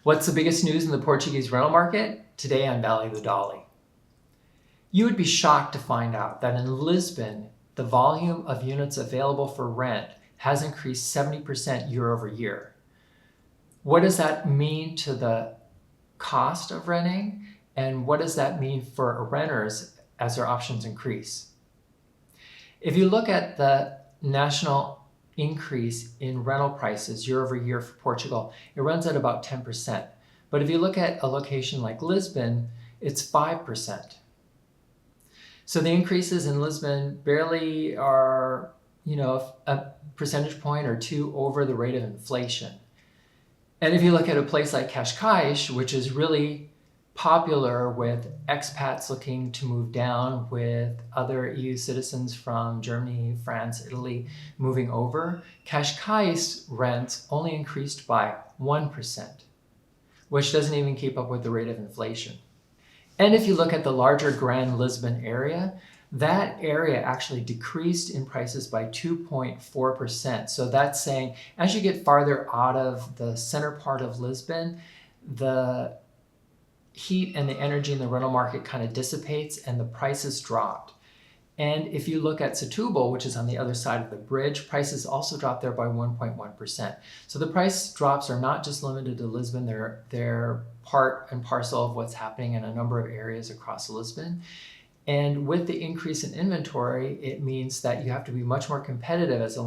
What's the biggest news in the Portuguese rental market? Today on Valley of the Dolly. You would be shocked to find out that in Lisbon, the volume of units available for rent has increased 70% year over year. What does that mean to the cost of renting? And what does that mean for renters as their options increase? If you look at the national increase in rental prices year over year for Portugal, it runs at about 10%. But if you look at a location like Lisbon, it's 5%. So the increases in Lisbon barely are, a percentage point or two over the rate of inflation. And if you look at a place like Cascais, which is really popular with expats looking to move down, with other EU citizens from Germany, France, Italy moving over, Cascais rents only increased by 1%, which doesn't even keep up with the rate of inflation. And if you look at the larger Grand Lisbon area, that area actually decreased in prices by 2.4%. So that's saying as you get farther out of the center part of Lisbon, the heat and the energy in the rental market kind of dissipates and the prices dropped. And if you look at Setúbal, which is on the other side of the bridge, prices also dropped there by 1.1%. So the price drops are not just limited to Lisbon, they're part and parcel of what's happening in a number of areas across Lisbon. And with the increase in inventory, it means that you have to be much more competitive as a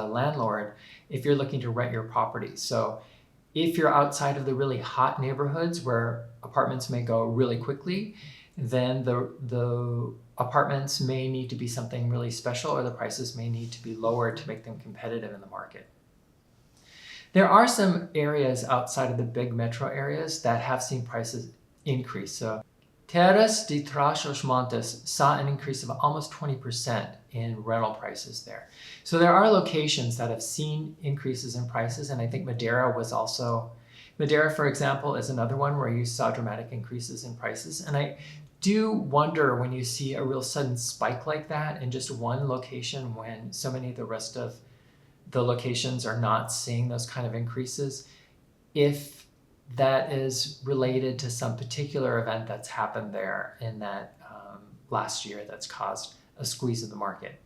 landlord if you're looking to rent your property. So if you're outside of the really hot neighborhoods where apartments may go really quickly, then the apartments may need to be something really special, or the prices may need to be lowered to make them competitive in the market. There are some areas outside of the big metro areas that have seen prices increase. So Terras de Trás-os-Montes saw an increase of almost 20% in rental prices there. So there are locations that have seen increases in prices, and I think Madeira, for example, is another one where you saw dramatic increases in prices. And I do wonder, when you see a real sudden spike like that in just one location when so many of the rest of the locations are not seeing those kind of increases, if that is related to some particular event that's happened there in that last year that's caused a squeeze of the market.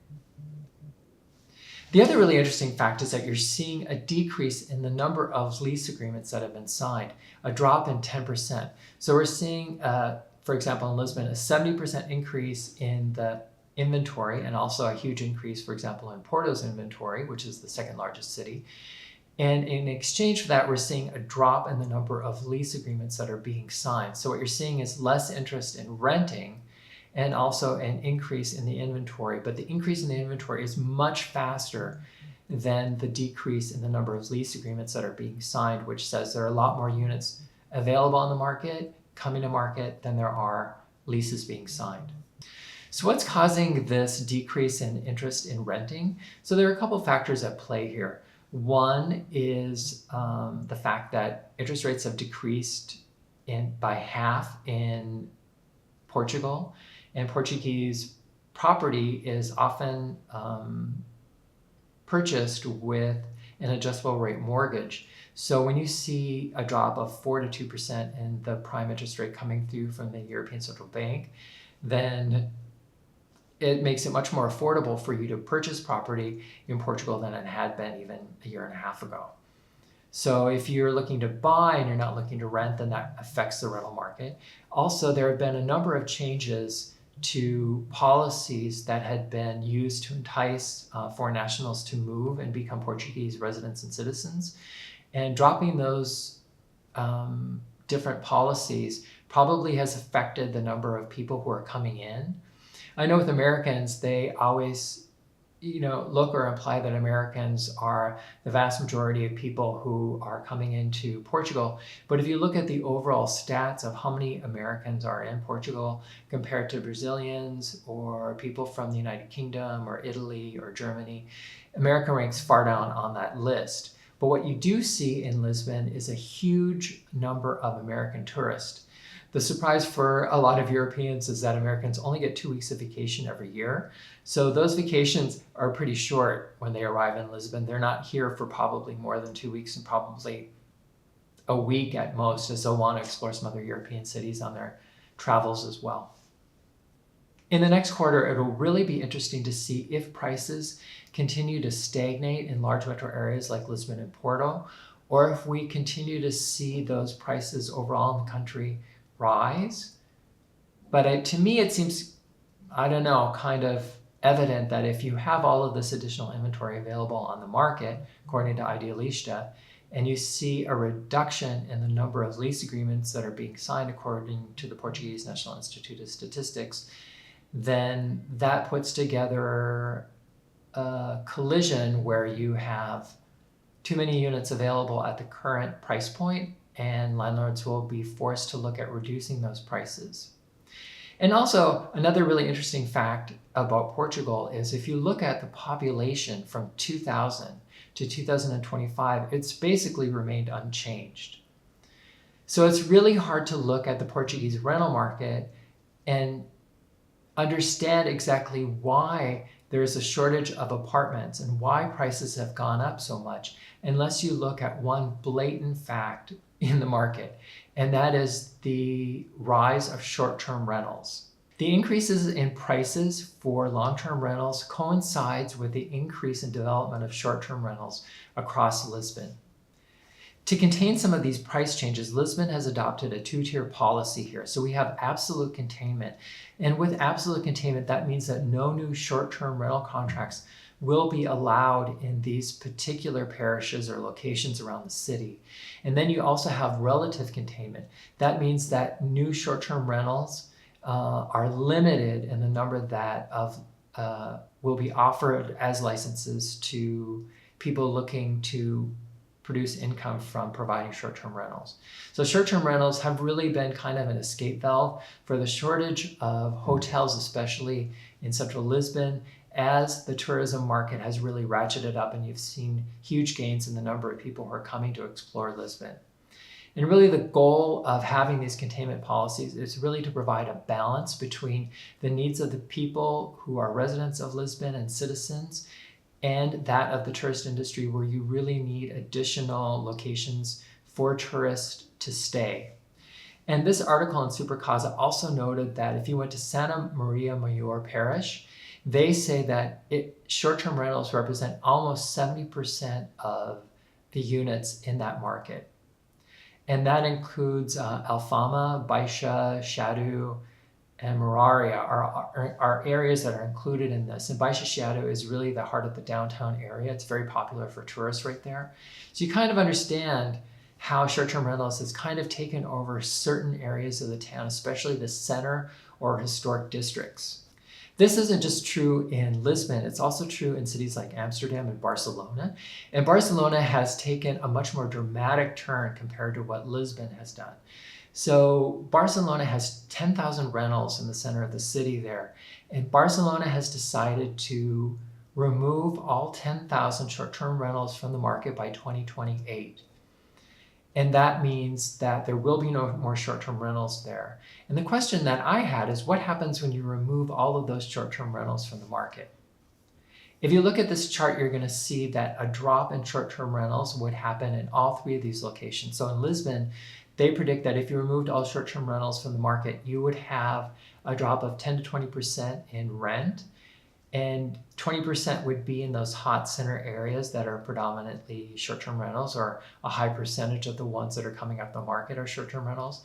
The other really interesting fact is that you're seeing a decrease in the number of lease agreements that have been signed, a drop in 10%. So we're seeing, for example, in Lisbon, a 70% increase in the inventory, and also a huge increase, for example, in Porto's inventory, which is the second largest city. And in exchange for that, we're seeing a drop in the number of lease agreements that are being signed. So what you're seeing is less interest in renting and also an increase in the inventory. But the increase in the inventory is much faster than the decrease in the number of lease agreements that are being signed, which says there are a lot more units available on the market, coming to market, than there are leases being signed. So what's causing this decrease in interest in renting? So there are a couple factors at play here. One is the fact that interest rates have decreased by half in Portugal, and Portuguese property is often purchased with an adjustable rate mortgage. So when you see a drop of 4 to 2% in the prime interest rate coming through from the European Central Bank, then it makes it much more affordable for you to purchase property in Portugal than it had been even a year and a half ago. So if you're looking to buy and you're not looking to rent, then that affects the rental market. Also, there have been a number of changes to policies that had been used to entice foreign nationals to move and become Portuguese residents and citizens. And dropping those different policies probably has affected the number of people who are coming in. I know with Americans, they always, look or imply that Americans are the vast majority of people who are coming into Portugal. But if you look at the overall stats of how many Americans are in Portugal compared to Brazilians or people from the United Kingdom or Italy or Germany, America ranks far down on that list. But what you do see in Lisbon is a huge number of American tourists. The surprise for a lot of Europeans is that Americans only get 2 weeks of vacation every year. So those vacations are pretty short when they arrive in Lisbon. They're not here for probably more than 2 weeks and probably a week at most, as they'll want to explore some other European cities on their travels as well. In the next quarter, it'll really be interesting to see if prices continue to stagnate in large metro areas like Lisbon and Porto, or if we continue to see those prices overall in the country rise. But to me, it seems, I don't know, kind of evident that if you have all of this additional inventory available on the market, according to Idealista, and you see a reduction in the number of lease agreements that are being signed according to the Portuguese National Institute of Statistics, then that puts together a collision where you have too many units available at the current price point, and landlords will be forced to look at reducing those prices. And also, another really interesting fact about Portugal is if you look at the population from 2000 to 2025, it's basically remained unchanged. So it's really hard to look at the Portuguese rental market and understand exactly why there is a shortage of apartments and why prices have gone up so much unless you look at one blatant fact in the market, and that is the rise of short-term rentals. The increases in prices for long-term rentals coincides with the increase in development of short-term rentals across Lisbon. To contain some of these price changes, Lisbon has adopted a two-tier policy here. So we have absolute containment. And with absolute containment, that means that no new short-term rental contracts will be allowed in these particular parishes or locations around the city. And then you also have relative containment. That means that new short-term rentals are limited in the number that will be offered as licenses to people looking to produce income from providing short-term rentals. So short-term rentals have really been kind of an escape valve for the shortage of hotels, especially in central Lisbon, as the tourism market has really ratcheted up and you've seen huge gains in the number of people who are coming to explore Lisbon. And really the goal of having these containment policies is really to provide a balance between the needs of the people who are residents of Lisbon and citizens and that of the tourist industry, where you really need additional locations for tourists to stay. And this article in Supercasa also noted that if you went to Santa Maria Maior Parish, they say that short-term rentals represent almost 70% of the units in that market. And that includes Alfama, Baixa, Xadu, and Moraria are areas that are included in this. And Baixa Xadu is really the heart of the downtown area. It's very popular for tourists right there. So you kind of understand how short-term rentals has kind of taken over certain areas of the town, especially the center or historic districts. This isn't just true in Lisbon, it's also true in cities like Amsterdam and Barcelona. And Barcelona has taken a much more dramatic turn compared to what Lisbon has done. So Barcelona has 10,000 rentals in the center of the city there. And Barcelona has decided to remove all 10,000 short-term rentals from the market by 2028. And that means that there will be no more short-term rentals there. And the question that I had is, what happens when you remove all of those short-term rentals from the market? If you look at this chart, you're going to see that a drop in short-term rentals would happen in all three of these locations. So in Lisbon, they predict that if you removed all short-term rentals from the market, you would have a drop of 10 to 20% in rent, and 20% would be in those hot center areas that are predominantly short-term rentals, or a high percentage of the ones that are coming up the market are short-term rentals.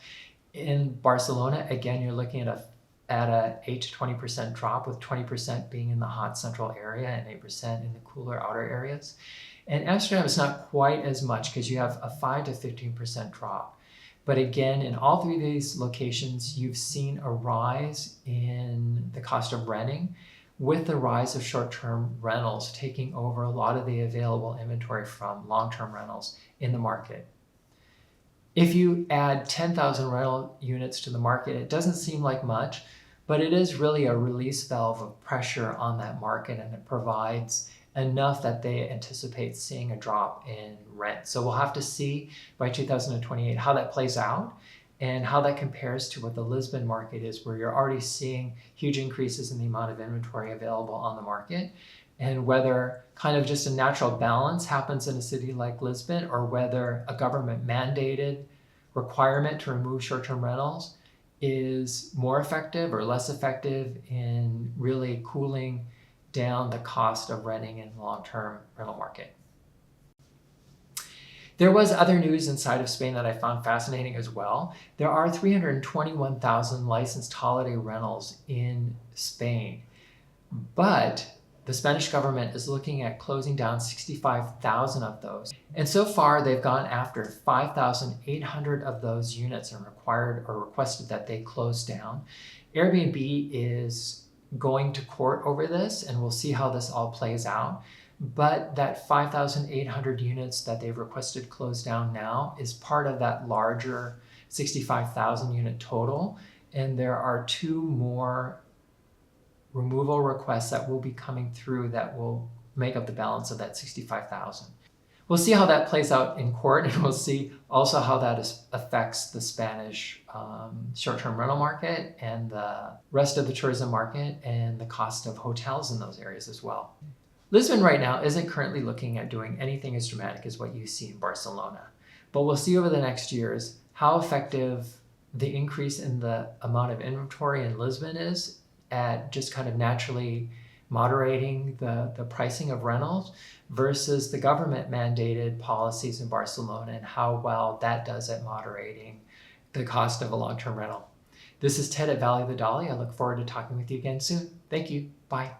In Barcelona, again, you're looking at a 8 to 20% drop, with 20% being in the hot central area and 8% in the cooler outer areas. And Amsterdam is not quite as much because you have a 5 to 15% drop. But again, in all three of these locations, you've seen a rise in the cost of renting, with the rise of short-term rentals taking over a lot of the available inventory from long-term rentals in the market. If you add 10,000 rental units to the market, it doesn't seem like much, but it is really a release valve of pressure on that market, and it provides enough that they anticipate seeing a drop in rent. So we'll have to see by 2028 how that plays out and how that compares to what the Lisbon market is, where you're already seeing huge increases in the amount of inventory available on the market. and whether kind of just a natural balance happens in a city like Lisbon, or whether a government mandated requirement to remove short-term rentals is more effective or less effective in really cooling down the cost of renting in the long-term rental market. There was other news inside of Spain that I found fascinating as well. There are 321,000 licensed holiday rentals in Spain, but the Spanish government is looking at closing down 65,000 of those. And so far, they've gone after 5,800 of those units and required or requested that they close down. Airbnb is going to court over this, and we'll see how this all plays out. But that 5,800 units that they've requested closed down now is part of that larger 65,000 unit total. And there are 2 more removal requests that will be coming through that will make up the balance of that 65,000. We'll see how that plays out in court, and we'll see also how that affects the Spanish short-term rental market and the rest of the tourism market and the cost of hotels in those areas as well. Lisbon right now isn't currently looking at doing anything as dramatic as what you see in Barcelona, but we'll see over the next years how effective the increase in the amount of inventory in Lisbon is at just kind of naturally moderating the pricing of rentals versus the government mandated policies in Barcelona, and how well that does at moderating the cost of a long-term rental. This is Ted at Valley of the Dolly. I look forward to talking with you again soon. Thank you. Bye.